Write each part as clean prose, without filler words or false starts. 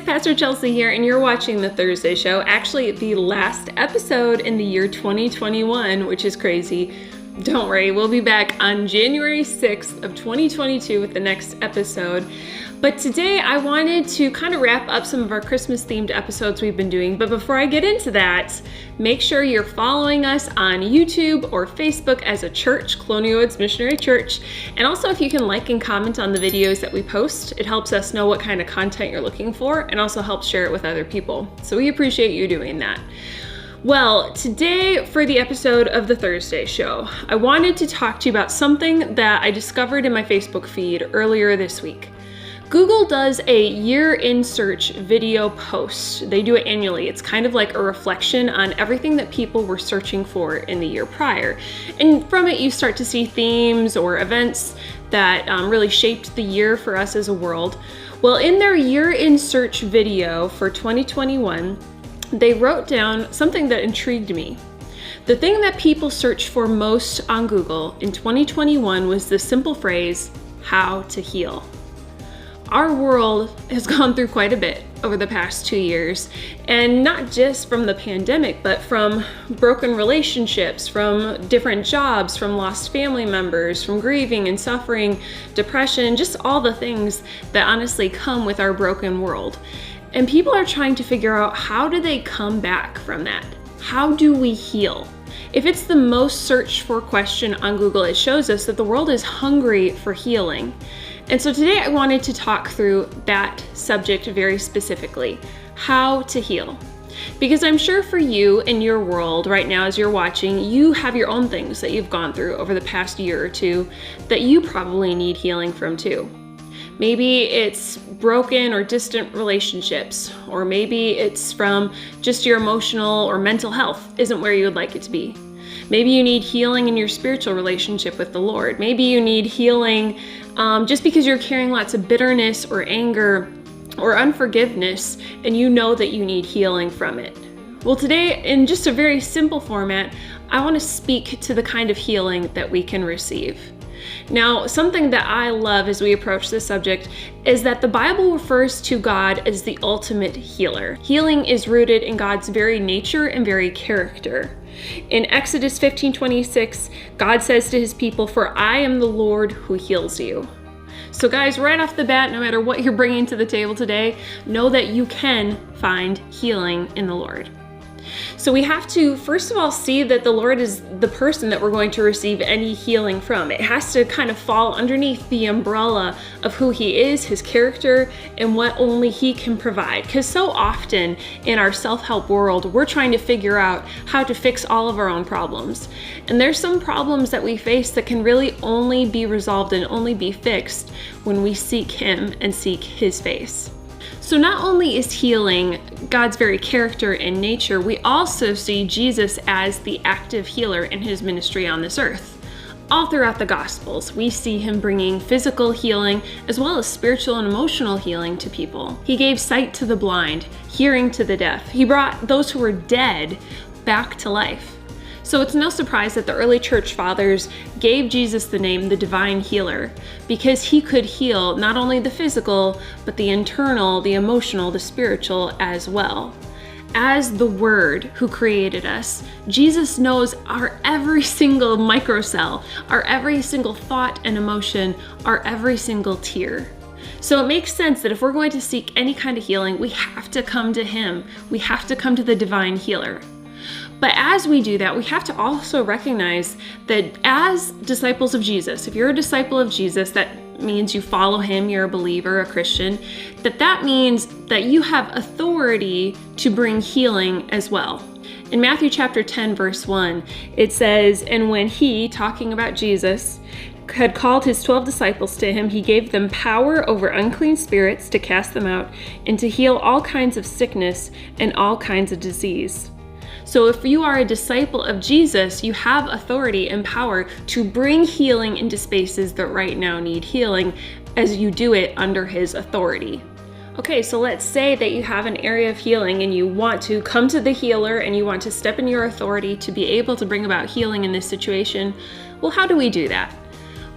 Pastor Chelsea here, and you're watching The Thursday Show, actually the last episode in the year 2021, which is crazy. Don't worry, we'll be back on January 6th of 2022 with the next episode. But today I wanted to kind of wrap up some of our Christmas-themed episodes we've been doing. But before I get into that, make sure you're following us on YouTube or Facebook as a church, Colonial Woods Missionary Church. And also if you can like and comment on the videos that we post, it helps us know what kind of content you're looking for and also helps share it with other people. So we appreciate you doing that. Well, today for the episode of The Thursday Show, I wanted to talk to you about something that I discovered in my Facebook feed earlier this week. Google does a year in search video post. They do it annually. It's kind of like a reflection on everything that people were searching for in the year prior. And from it, you start to see themes or events that really shaped the year for us as a world. Well, in their year in search video for 2021, they wrote down something that intrigued me. The thing that people searched for most on Google in 2021 was the simple phrase, how to heal. Our world has gone through quite a bit over the past 2 years, and not just from the pandemic, but from broken relationships, from different jobs, from lost family members, from grieving and suffering, depression, just all the things that honestly come with our broken world. And people are trying to figure out, how do they come back from that? How do we heal? If it's the most searched for question on Google, it shows us that the world is hungry for healing. And so today I wanted to talk through that subject very specifically, how to heal. Because I'm sure for you in your world right now as you're watching, you have your own things that you've gone through over the past year or two that you probably need healing from too. Maybe it's broken or distant relationships, or maybe it's from just your emotional or mental health isn't where you would like it to be. Maybe you need healing in your spiritual relationship with the Lord. Maybe you need healing just because you're carrying lots of bitterness or anger or unforgiveness, and you know that you need healing from it. Well, today, in just a very simple format, I want to speak to the kind of healing that we can receive. Now, something that I love as we approach this subject is that the Bible refers to God as the ultimate healer. Healing is rooted in God's very nature and very character. In Exodus 15:26, God says to his people, "For I am the Lord who heals you." So guys, right off the bat, no matter what you're bringing to the table today, know that you can find healing in the Lord. So we have to, first of all, see that the Lord is the person that we're going to receive any healing from. It has to kind of fall underneath the umbrella of who he is, his character, and what only he can provide. Because so often in our self-help world, we're trying to figure out how to fix all of our own problems. And there's some problems that we face that can really only be resolved and only be fixed when we seek him and seek his face. So not only is healing God's very character and nature, we also see Jesus as the active healer in his ministry on this earth. All throughout the Gospels, we see him bringing physical healing as well as spiritual and emotional healing to people. He gave sight to the blind, hearing to the deaf. He brought those who were dead back to life. So it's no surprise that the early church fathers gave Jesus the name the divine healer, because he could heal not only the physical, but the internal, the emotional, the spiritual as well. As the Word who created us, Jesus knows our every single microcell, our every single thought and emotion, our every single tear. So it makes sense that if we're going to seek any kind of healing, we have to come to him. We have to come to the divine healer. But as we do that, we have to also recognize that as disciples of Jesus, if you're a disciple of Jesus, that means you follow him, you're a believer, a Christian, that means that you have authority to bring healing as well. In Matthew chapter 10, verse 1, it says, "And when he," talking about Jesus, "had called his 12 disciples to him, he gave them power over unclean spirits to cast them out and to heal all kinds of sickness and all kinds of disease." So if you are a disciple of Jesus, you have authority and power to bring healing into spaces that right now need healing, as you do it under his authority. Okay, so let's say that you have an area of healing and you want to come to the healer and you want to step in your authority to be able to bring about healing in this situation. Well, how do we do that?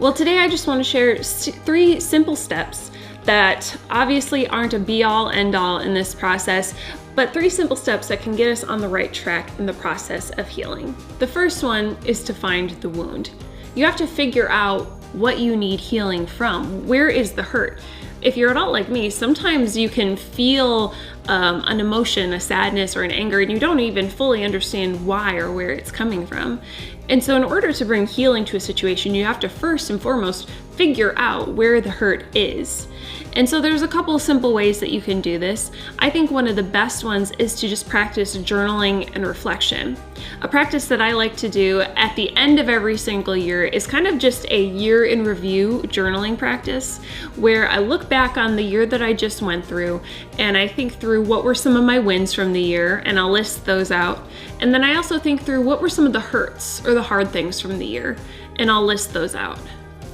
Well, today I just want to share 3 simple steps that obviously aren't a be-all, end-all in this process, but 3 simple steps that can get us on the right track in the process of healing. The first one is to find the wound. You have to figure out what you need healing from. Where is the hurt? If you're at all like me, sometimes you can feel an emotion, a sadness or an anger, and you don't even fully understand why or where it's coming from. And so in order to bring healing to a situation, you have to first and foremost figure out where the hurt is. And so there's a couple of simple ways that you can do this. I think one of the best ones is to just practice journaling and reflection. A practice that I like to do at the end of every single year is kind of just a year in review journaling practice, where I look back on the year that I just went through and I think through what were some of my wins from the year, and I'll list those out. And then I also think through what were some of the hurts or the hard things from the year, and I'll list those out.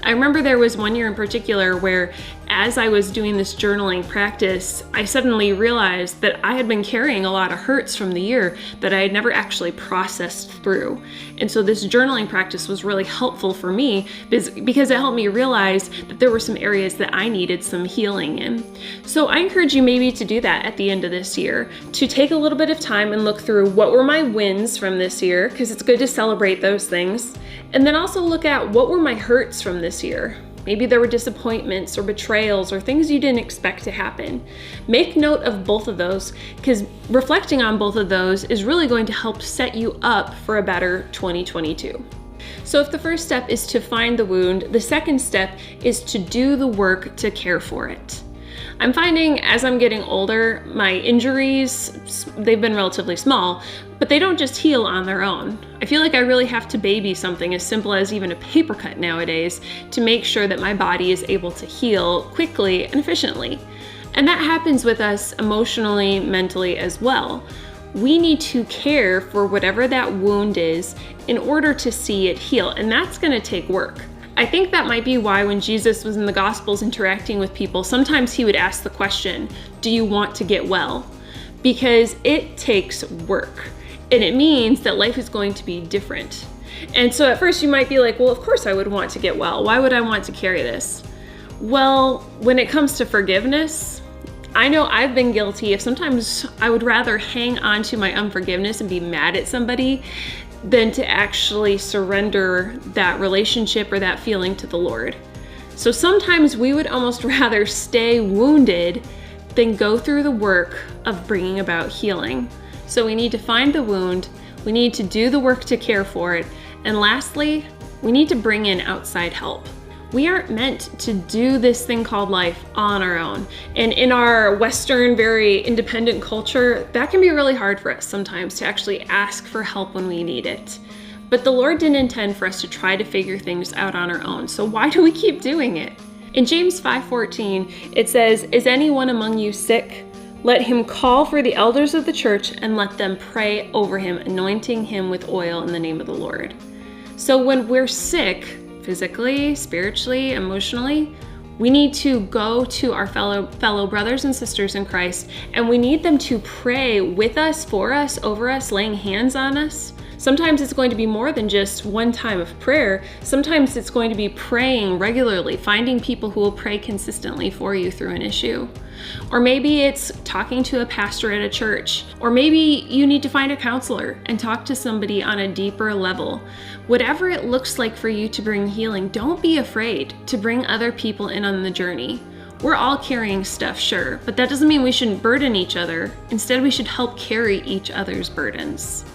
I remember there was one year in particular where, as I was doing this journaling practice, I suddenly realized that I had been carrying a lot of hurts from the year that I had never actually processed through. And so this journaling practice was really helpful for me because it helped me realize that there were some areas that I needed some healing in. So I encourage you maybe to do that at the end of this year, to take a little bit of time and look through what were my wins from this year, because it's good to celebrate those things. And then also look at what were my hurts from this year. Maybe there were disappointments or betrayals or things you didn't expect to happen. Make note of both of those, because reflecting on both of those is really going to help set you up for a better 2022. So if the first step is to find the wound, the second step is to do the work to care for it. I'm finding as I'm getting older, my injuries, they've been relatively small, but they don't just heal on their own. I feel like I really have to baby something as simple as even a paper cut nowadays to make sure that my body is able to heal quickly and efficiently. And that happens with us emotionally, mentally as well. We need to care for whatever that wound is in order to see it heal, and that's going to take work. I think that might be why when Jesus was in the Gospels interacting with people, sometimes he would ask the question, do you want to get well? Because it takes work, and it means that life is going to be different. And so at first you might be like, well, of course I would want to get well. Why would I want to carry this? Well, when it comes to forgiveness, I know I've been guilty of sometimes I would rather hang on to my unforgiveness and be mad at somebody than to actually surrender that relationship or that feeling to the Lord. So sometimes we would almost rather stay wounded than go through the work of bringing about healing. So we need to find the wound, we need to do the work to care for it, and lastly, we need to bring in outside help. We aren't meant to do this thing called life on our own. And in our Western, very independent culture, that can be really hard for us sometimes to actually ask for help when we need it. But the Lord didn't intend for us to try to figure things out on our own. So why do we keep doing it? In James 5:14, it says, "Is anyone among you sick? Let him call for the elders of the church and let them pray over him, anointing him with oil in the name of the Lord." So when we're sick, physically, spiritually, emotionally, we need to go to our fellow brothers and sisters in Christ, and we need them to pray with us, for us, over us, laying hands on us. Sometimes it's going to be more than just one time of prayer. Sometimes it's going to be praying regularly, finding people who will pray consistently for you through an issue. Or maybe it's talking to a pastor at a church. Or maybe you need to find a counselor and talk to somebody on a deeper level. Whatever it looks like for you to bring healing, don't be afraid to bring other people in on the journey. We're all carrying stuff, sure, but that doesn't mean we shouldn't burden each other. Instead, we should help carry each other's burdens.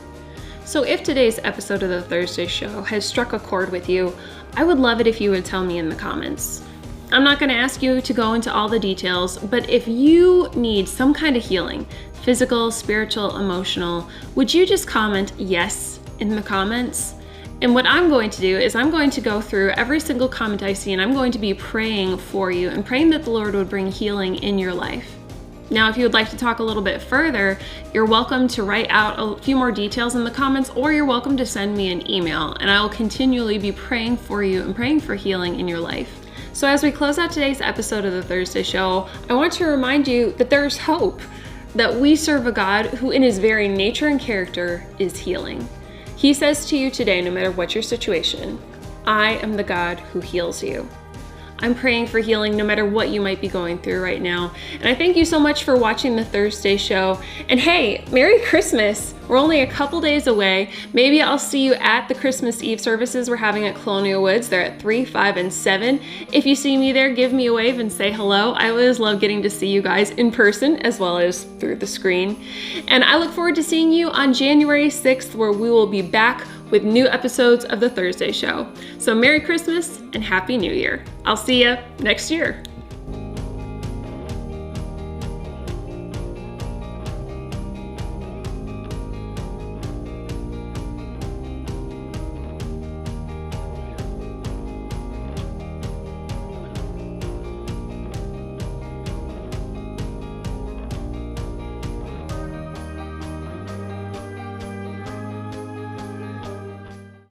So if today's episode of the Thursday Show has struck a chord with you, I would love it if you would tell me in the comments. I'm not going to ask you to go into all the details, but if you need some kind of healing, physical, spiritual, emotional, would you just comment yes in the comments? And what I'm going to do is I'm going to go through every single comment I see, and I'm going to be praying for you and praying that the Lord would bring healing in your life. Now, if you would like to talk a little bit further, you're welcome to write out a few more details in the comments, or you're welcome to send me an email, and I will continually be praying for you and praying for healing in your life. So as we close out today's episode of the Thursday Show, I want to remind you that there's hope, that we serve a God who in his very nature and character is healing. He says to you today, no matter what your situation, I am the God who heals you. I'm praying for healing no matter what you might be going through right now. And I thank you so much for watching the Thursday show. And hey, Merry Christmas! We're only a couple days away. Maybe I'll see you at the Christmas Eve services we're having at Colonial Woods. They're at 3, 5, and 7. If you see me there, give me a wave and say hello. I always love getting to see you guys in person as well as through the screen. And I look forward to seeing you on January 6th, where we will be back with new episodes of the Thursday show. So Merry Christmas and Happy New Year. I'll see you next year.